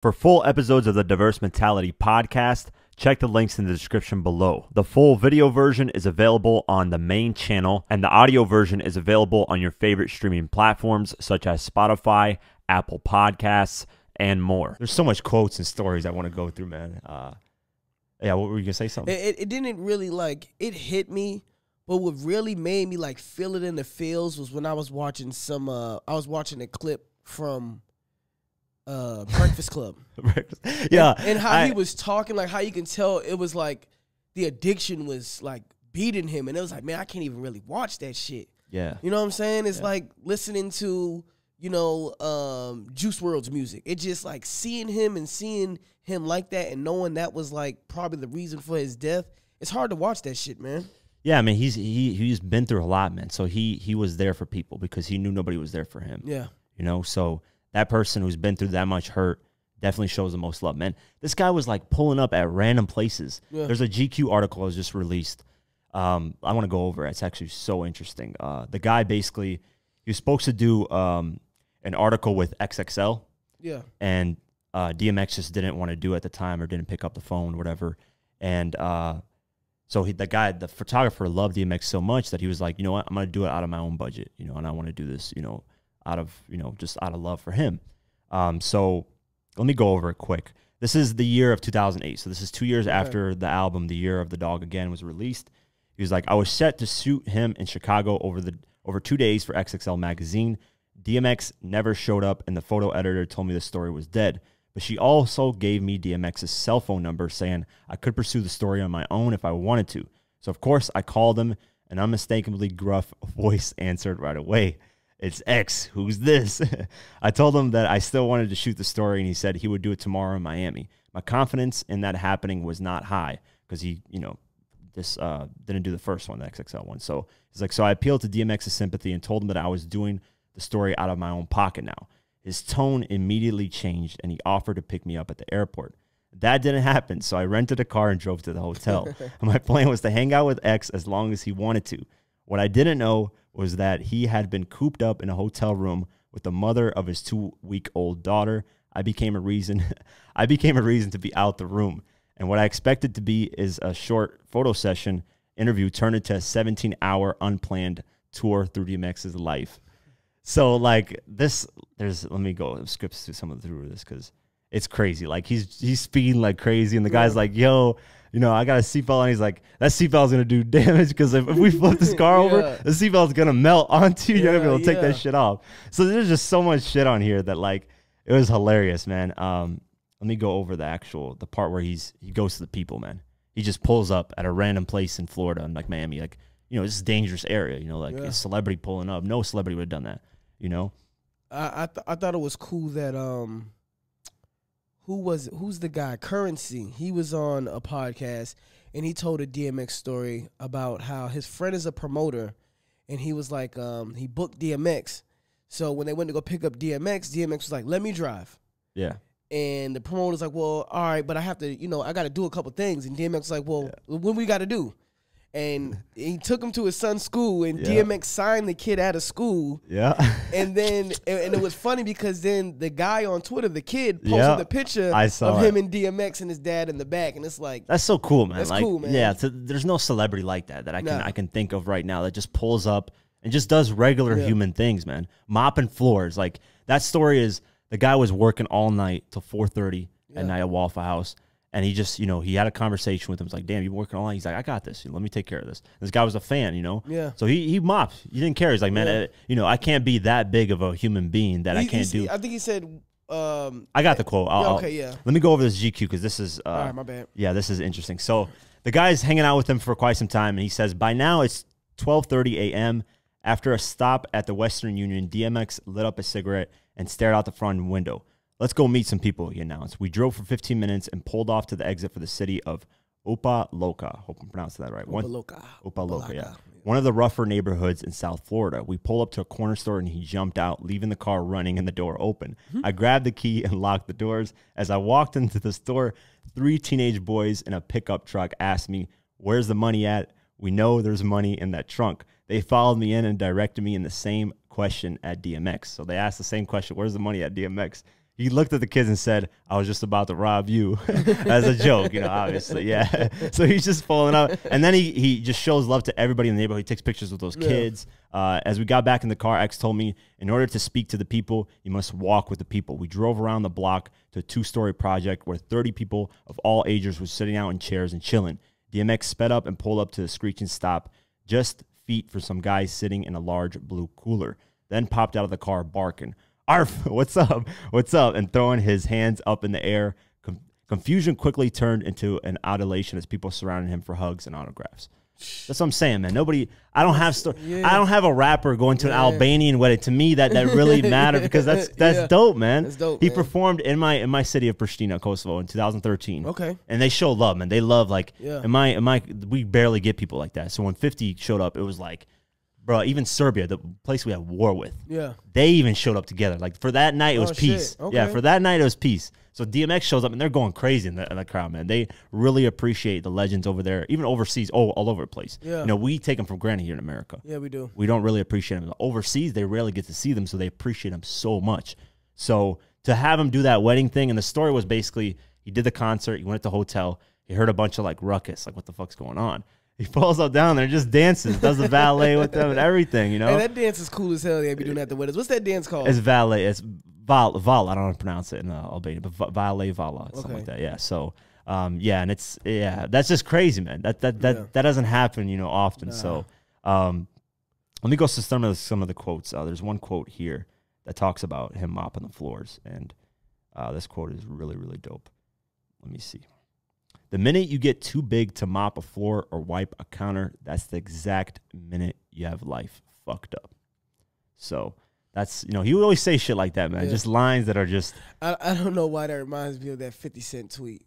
For full episodes of the Diverse Mentality podcast, check the links in the description below. The full video version is available on the main channel, and the audio version is available on your favorite streaming platforms such as Spotify, Apple Podcasts, and more. There's so much quotes and stories I want to go through, man. Yeah, what were you going to say something? It didn't really, it hit me, but what really made me, feel it in the feels was when I was watching a clip from Breakfast Club. Yeah. And how he was talking, how you can tell it was the addiction was beating him. And it was man, I can't even really watch that shit. Yeah. You know what I'm saying? It's like listening to, Juice WRLD's music. It just seeing him like that and knowing that was probably the reason for his death. It's hard to watch that shit, man. Yeah, I mean, he's been through a lot, man. So he was there for people because he knew nobody was there for him. Yeah. So that person who's been through that much hurt definitely shows the most love, man. This guy was pulling up at random places. Yeah. There's a GQ article that was just released. I want to go over it. It's actually so interesting. The guy basically, he was supposed to do an article with XXL. Yeah. And DMX just didn't want to do it at the time or didn't pick up the phone or whatever. And so the photographer loved DMX so much that he was like, you know what, I'm going to do it out of my own budget, and I want to do this, out of, just out of love for him. So let me go over it quick. This is the year of 2008. So this is 2 years after the album, The Year of the Dog Again, was released. He was like, I was set to shoot him in Chicago over 2 days for XXL magazine. DMX never showed up, and the photo editor told me the story was dead. But she also gave me DMX's cell phone number, saying I could pursue the story on my own if I wanted to. So, of course, I called him. An unmistakably gruff voice answered right away. It's X. Who's this? I told him that I still wanted to shoot the story, and he said he would do it tomorrow in Miami. My confidence in that happening was not high because he, didn't do the first one, the XXL one. So he's like, so I appealed to DMX's sympathy and told him that I was doing the story out of my own pocket now. His tone immediately changed, and he offered to pick me up at the airport. That didn't happen, so I rented a car and drove to the hotel. My plan was to hang out with X as long as he wanted to. What I didn't know was that he had been cooped up in a hotel room with the mother of his 2-week-old daughter. I became a reason to be out the room. And what I expected to be is a short photo session interview turned into a 17-hour unplanned tour through DMX's life. So let me go skip through some of this because it's crazy. He's speeding like crazy, and the guy's like, yo, I got a seatbelt on. He's like, that seatbelt's going to do damage because if we flip this car over, the seatbelt's going to melt onto you. You're going to be able to take that shit off. So there's just so much shit on here that, it was hilarious, man. Let me go over the part where he goes to the people, man. He just pulls up at a random place in Florida and, Miami. This is a dangerous area, a celebrity pulling up. No celebrity would have done that, I thought it was cool that who's the guy? Currency. He was on a podcast and he told a DMX story about how his friend is a promoter, and he was like, he booked DMX. So when they went to go pick up DMX was like, let me drive. Yeah. And the promoter's like, well, all right, but I have to, I got to do a couple things. And DMX was like, well, what we got to do? And he took him to his son's school, and DMX signed the kid out of school. Yeah. And then, and it was funny because then the guy on Twitter, the kid, posted the picture of him and DMX and his dad in the back. And it's like, that's so cool, man. That's cool, man. Yeah. There's no celebrity like that I can think of right now that just pulls up and just does regular human things, man. Mopping floors. That story is the guy was working all night till 4:30 at night at Waffle House. And he just, he had a conversation with him. He's like, damn, you've been working all night. He's like, I got this. Let me take care of this. This guy was a fan, Yeah. So he mopped. He didn't care. He's like, man, I can't be that big of a human being that I can't do. I think he said, I got the quote. Okay. Let me go over this GQ because this is, all right, my bad. Yeah, this is interesting. So the guy's hanging out with him for quite some time. And he says, by now it's 12:30 a.m. After a stop at the Western Union, DMX lit up a cigarette and stared out the front window. Let's go meet some people, he announced. We drove for 15 minutes and pulled off to the exit for the city of Opa-locka. Hope I'm pronouncing that right. Opa-locka, yeah. One of the rougher neighborhoods in South Florida. We pull up to a corner store and he jumped out, leaving the car running and the door open. I grabbed the key and locked the doors. As I walked into the store, 3 teenage boys in a pickup truck asked me, where's the money at? We know there's money in that trunk. They followed me in and directed me in the same question at DMX. So they asked the same question, where's the money at DMX? he looked at the kids and said, "I was just about to rob you," as a joke, obviously, yeah. So he's just pulling up, and then he just shows love to everybody in the neighborhood. He takes pictures with those kids. As we got back in the car, X told me, in order to speak to the people, you must walk with the people. We drove around the block to a 2-story project where 30 people of all ages were sitting out in chairs and chilling. DMX sped up and pulled up to a screeching stop, just feet for some guy sitting in a large blue cooler. Then popped out of the car barking, "Arf, what's up? What's up?" and throwing his hands up in the air. Confusion quickly turned into an adulation as people surrounded him for hugs and autographs. That's what I'm saying, man. I don't have a rapper going to an Albanian wedding. To me, that really mattered because that's dope, man. That's dope. He performed in my city of Pristina, Kosovo, in 2013. Okay, and they show love, man. They love we barely get people like that. So when 50 showed up, it was like, bro, even Serbia, the place we had war with, they even showed up together. Like for that night, it was peace. Okay. Yeah, for that night, it was peace. So DMX shows up and they're going crazy in the crowd, man. They really appreciate the legends over there, even overseas, all over the place. Yeah. We take them for granted here in America. Yeah, we do. We don't really appreciate them. Overseas, they rarely get to see them, so they appreciate them so much. So to have him do that wedding thing, and the story was basically he did the concert, he went at the hotel, he heard a bunch of ruckus, what the fuck's going on? He falls up down there, just dances, does the valet with them and everything, Hey, that dance is cool as hell. They be doing that at the weddings. What's that dance called? It's valet. It's val. I don't know how to pronounce it in Albania, but valet, vala, something like that. Yeah. So, and that's just crazy, man. That doesn't happen, often. Nah. So, let me go to some of the quotes. There's one quote here that talks about him mopping the floors, and this quote is really, really dope. Let me see. "The minute you get too big to mop a floor or wipe a counter, that's the exact minute you have life fucked up." So that's, he would always say shit like that, man. Yeah. Just lines that are just. I don't know why that reminds me of that 50 Cent tweet.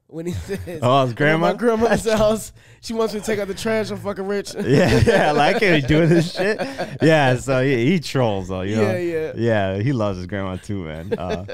When he says, "Oh, his grandma? My grandma's house. She wants me to take out the trash. I'm fucking rich." Yeah, I can't be doing this shit. Yeah, so he trolls, though, Yeah, he loves his grandma too, man.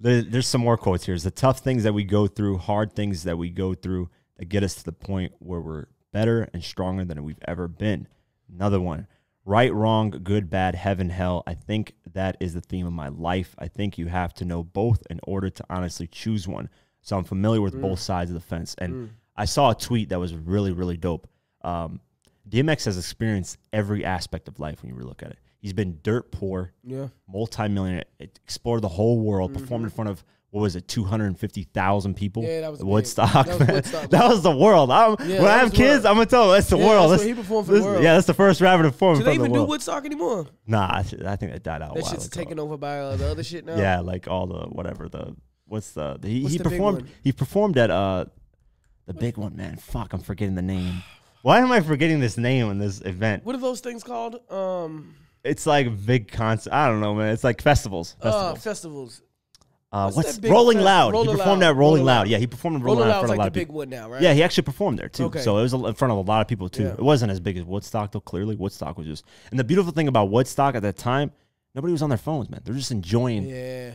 There's some more quotes here. It's the tough things that we go through, hard things that we go through that get us to the point where we're better and stronger than we've ever been. Another one. Right, wrong, good, bad, heaven, hell. I think that is the theme of my life. I think you have to know both in order to honestly choose one. So I'm familiar with both sides of the fence. And I saw a tweet that was really, really dope. DMX has experienced every aspect of life when you really look at it. He's been dirt poor, multi-millionaire, explored the whole world, performed in front of, 250,000 people? Yeah, that was Woodstock. That was Woodstock. That was the world. When I have kids, I'm going to tell them that's the world. That's where he performed for the world. Yeah, that's the first rapper to perform in front of the world. Do they even do Woodstock anymore? Nah, I think that died out a while ago. That shit's taken over by the other shit now? Yeah, all the, whatever, he performed at, the big one, man. Fuck, I'm forgetting the name. Why am I forgetting this name in this event? What are those things called? It's big concert. I don't know, man. It's festivals. Festivals. What's Rolling Loud? He performed at Rolling Loud. Yeah, he performed at Rolling Loud in front of a lot of people. Big one now, right? Yeah, he actually performed there too. Okay. So it was in front of a lot of people too. Yeah. It wasn't as big as Woodstock though. Clearly, Woodstock was just. And the beautiful thing about Woodstock at that time, nobody was on their phones, man. They're just enjoying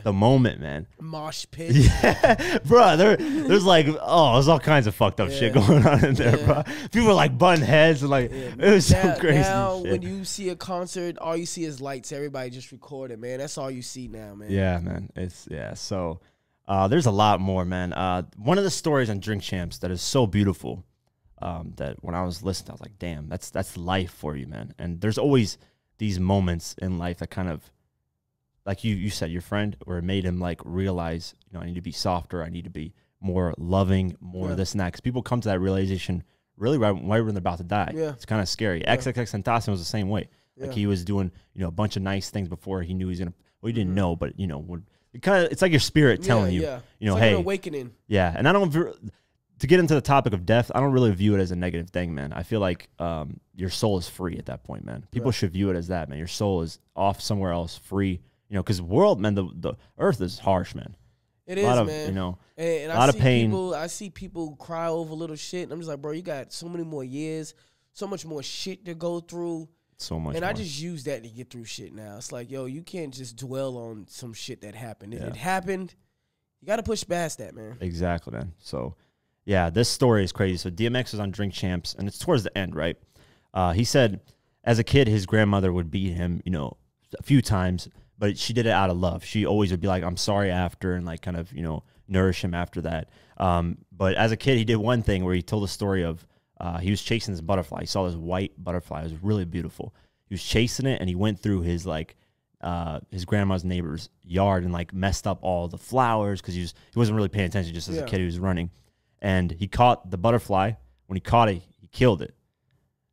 the moment, man. Mosh pit. Yeah, bro. There's there's all kinds of fucked up shit going on in there, bro. People were butting heads and it was so crazy. Now, when you see a concert, all you see is lights. Everybody just recording, man. That's all you see now, man. Yeah, man. So there's a lot more, man. One of the stories on Drink Champs that is so beautiful that when I was listening, I was like, damn, that's life for you, man. And there's always these moments in life that kind of, like you said, your friend, where it made him realize, I need to be softer. I need to be more loving, more this and that. Because people come to that realization really right when they're about to die. Yeah. It's kind of scary. Yeah. XXXTentacion was the same way. Yeah. He was doing, a bunch of nice things before he knew he was going to, well, he didn't know, but, it's like your spirit telling you, it's hey, an awakening. Yeah. And I don't, to get into the topic of death, I don't really view it as a negative thing, man. I feel like your soul is free at that point, man. People should view it as that, man. Your soul is off somewhere else, free. Because world, man, the earth is harsh, man. It is, man. And a lot of pain. I see people cry over little shit. And I'm just like, bro, you got so many more years, so much more shit to go through. So much. And more. I just use that to get through shit now. It's like, yo, you can't just dwell on some shit that happened. If it happened, you got to push past that, man. Exactly, man. So, yeah, this story is crazy. So DMX was on Drink Champs, and it's towards the end, right? He said, as a kid, his grandmother would beat him, a few times, but she did it out of love. She always would be like, I'm sorry after, and like kind of, you know, nourish him after that. But as a kid, he did one thing where he told a story of he was chasing this butterfly. He saw this white butterfly. It was really beautiful. He was chasing it, and he went through his like his grandma's neighbor's yard and like messed up all the flowers because he wasn't really paying attention. Just as a kid, he was running, and he caught the butterfly. When he caught it, he killed it.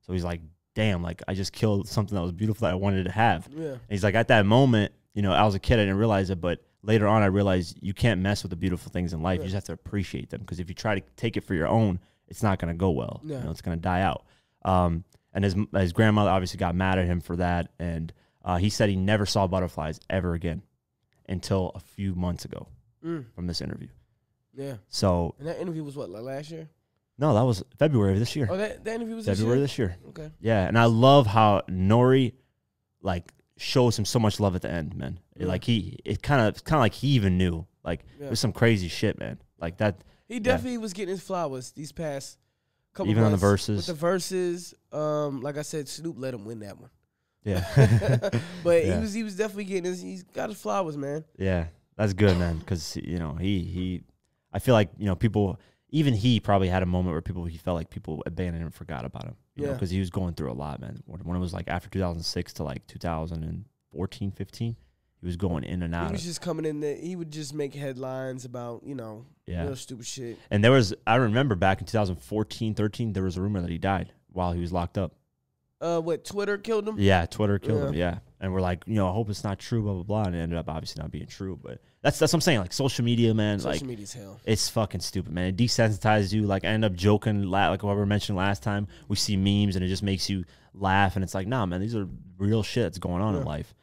So he's like, damn, like I just killed something that was beautiful that I wanted to have. Yeah. And he's like, at that moment, you know, I was a kid, I didn't realize it, but later on I realized you can't mess with the beautiful things in life. You just have to appreciate them, because if you try to take it for your own, it's not going to go well. You know, it's going to die out. And his grandmother obviously got mad at him for that, and he said he never saw butterflies ever again until a few months ago from this interview. Yeah. So, and that interview was what, like last year? No, that was February of this year. Oh, that interview was February this year. Okay. Yeah, and I love how Nori, like, shows him so much love at the end, man. Like it's kind of like he even knew. Like it was some crazy shit, man. Like that. He definitely was getting his flowers these past couple even months. On the verses. With the verses, like I said, Snoop let him win that one. Yeah. But he was definitely getting he's got his flowers, man. Yeah, that's good, man. Because you know I feel like, you know, people. Even he probably had a moment where he felt like people abandoned him and forgot about him. You know, because he was going through a lot, man. When it was like after 2006 to like 2014, 15, he was going in and out. He was just coming in there. He would just make headlines about, you know, real stupid shit. And I remember back in 2014, 13, there was a rumor that he died while he was locked up. What, Twitter killed him? Yeah, Twitter killed him, yeah. And we're like, you know, I hope it's not true, blah, blah, blah. And it ended up obviously not being true. But that's what I'm saying. Like, social media, man. Social media's hell. It's fucking stupid, man. It desensitizes you. Like, I end up joking, like what we mentioned last time. We see memes, and it just makes you laugh. And it's like, nah, man, these are real shit that's going on in life.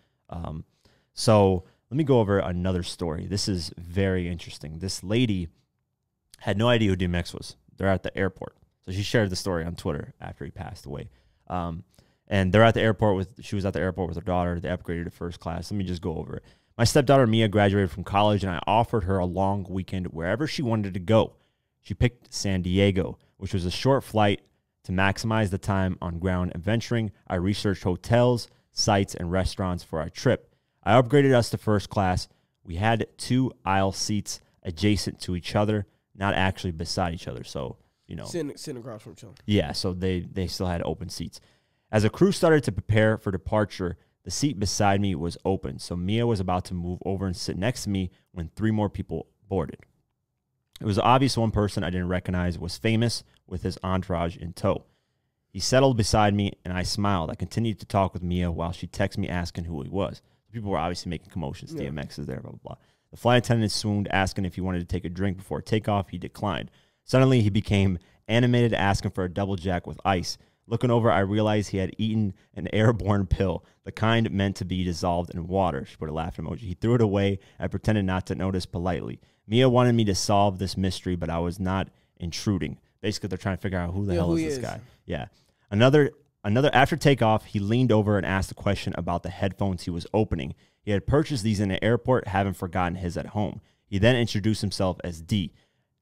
So let me go over another story. This is very interesting. This lady had no idea who DMX was. They're at the airport. So she shared the story on Twitter after he passed away. And they're at the airport she was at the airport with her daughter. They upgraded to first class. Let me just go over it. My stepdaughter, Mia, graduated from college, and I offered her a long weekend wherever she wanted to go. She picked San Diego, which was a short flight. To maximize the time on ground adventuring, I researched hotels, sites, and restaurants for our trip. I upgraded us to first class. We had 2 aisle seats adjacent to each other, not actually beside each other. So, you know. Sitting across from each other. Yeah, so they still had open seats. As the crew started to prepare for departure, the seat beside me was open, so Mia was about to move over and sit next to me when 3 more people boarded. It was obvious one person I didn't recognize was famous with his entourage in tow. He settled beside me, and I smiled. I continued to talk with Mia while she texted me asking who he was. People were obviously making commotions. Yeah. DMX is there, blah, blah, blah. The flight attendant swooned, asking if he wanted to take a drink before takeoff. He declined. Suddenly, he became animated, asking for a double jack with ice. Looking over, I realized he had eaten an airborne pill, the kind meant to be dissolved in water. She put a laugh emoji. He threw it away. I pretended not to notice politely. Mia wanted me to solve this mystery, but I was not intruding. Basically, they're trying to figure out who the hell is this guy. Yeah. Another after takeoff, he leaned over and asked a question about the headphones he was opening. He had purchased these in the airport, having forgotten his at home. He then introduced himself as D.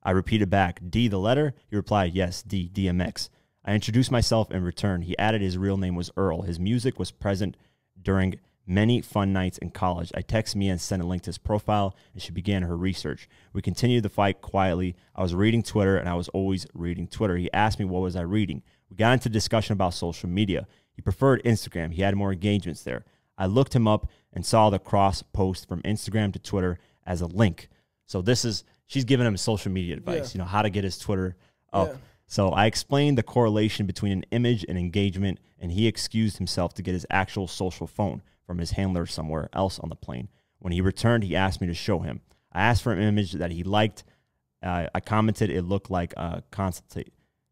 I repeated back, D the letter? He replied, yes, D, DMX. I introduced myself in return. He added his real name was Earl. His music was present during many fun nights in college. I texted Mia and sent a link to his profile, and she began her research. We continued the fight quietly. I was reading Twitter, and I was always reading Twitter. He asked me what was I reading. We got into discussion about social media. He preferred Instagram. He had more engagements there. I looked him up and saw the cross post from Instagram to Twitter as a link. So she's giving him social media advice, how to get his Twitter up. Yeah. So I explained the correlation between an image and engagement, and he excused himself to get his actual social phone from his handler somewhere else on the plane. When he returned, he asked me to show him. I asked for an image that he liked. I commented it looked like a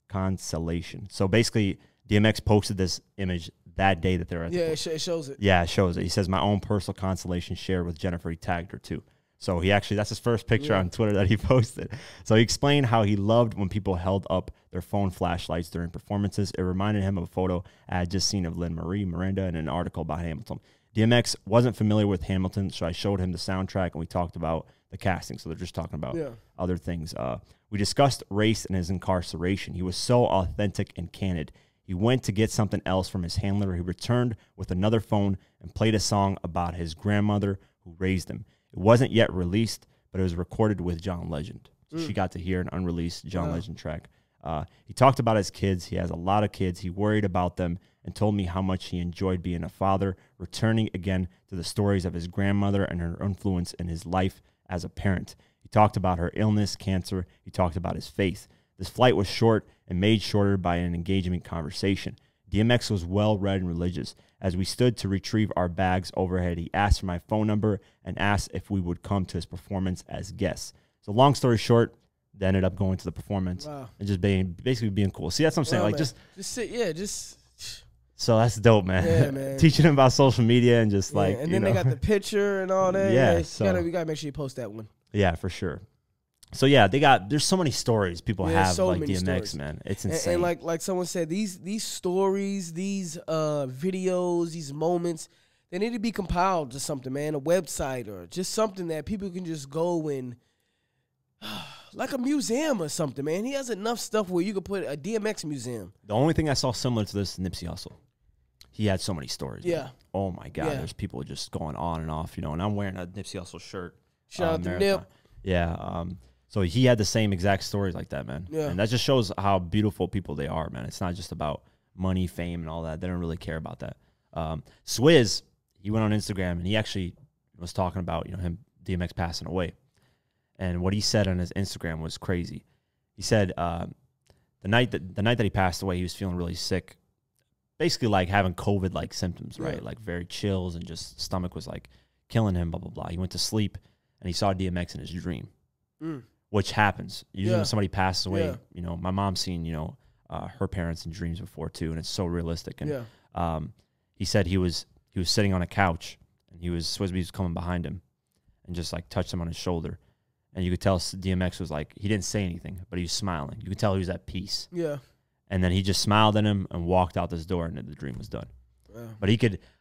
constellation. So basically, DMX posted this image that day that they're at. Yeah, it shows it. Yeah, it shows it. He says, my own personal constellation shared with Jennifer. He tagged her too. So that's his first picture on Twitter that he posted. So he explained how he loved when people held up their phone flashlights during performances. It reminded him of a photo I had just seen of Lynn Marie Miranda in an article about Hamilton. DMX wasn't familiar with Hamilton, so I showed him the soundtrack and we talked about the casting. So they're just talking about other things. We discussed race and his incarceration. He was so authentic and candid. He went to get something else from his handler. He returned with another phone and played a song about his grandmother who raised him. It wasn't yet released, but it was recorded with John Legend. So she got to hear an unreleased John Legend track. He talked about his kids. He has a lot of kids. He worried about them and told me how much he enjoyed being a father, returning again to the stories of his grandmother and her influence in his life as a parent. He talked about her illness, cancer. He talked about his faith. This flight was short and made shorter by an engagement conversation. DMX was well-read and religious. As we stood to retrieve our bags overhead, he asked for my phone number and asked if we would come to his performance as guests. So long story short, they ended up going to the performance and just basically being cool. See, that's what I'm saying. Like, just sit, just. So that's dope, man. Yeah, man. Teaching him about social media and just like, and then they got the picture and all that. Yeah, we gotta make sure you post that one. Yeah, for sure. So yeah, there's so many stories people have so like many DMX, stories. man. It's insane. And like someone said, these stories, these videos, these moments, they need to be compiled to something, man. A website or just something that people can just go and like a museum or something, man. He has enough stuff where you could put a DMX museum. The only thing I saw similar to this is Nipsey Hussle. He had so many stories. Yeah. Man. Oh my God. Yeah. There's people just going on and off, and I'm wearing a Nipsey Hussle shirt. Shout out to Nip. Yeah. So he had the same exact stories like that, man. Yeah. And that just shows how beautiful people they are, man. It's not just about money, fame, and all that. They don't really care about that. Swizz, he went on Instagram and he actually was talking about, him, DMX passing away. And what he said on his Instagram was crazy. He said the night that he passed away, he was feeling really sick, basically like having COVID-like symptoms, right? Like very chills and just stomach was like killing him, blah, blah, blah. He went to sleep and he saw DMX in his dream, which happens. Usually when somebody passes away, my mom's seen, her parents in dreams before too, and it's so realistic. And he said he was sitting on a couch and Swizz was coming behind him and just like touched him on his shoulder. And you could tell DMX was like, he didn't say anything, but he was smiling. You could tell he was at peace. Yeah. And then he just smiled at him and walked out this door, and the dream was done. Yeah. But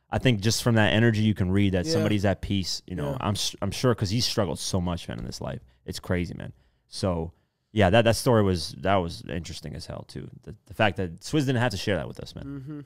I think just from that energy, you can read that somebody's at peace. I'm sure because he's struggled so much, man, in this life. It's crazy, man. So, yeah, that story was interesting as hell, too. The fact that Swizz didn't have to share that with us, man.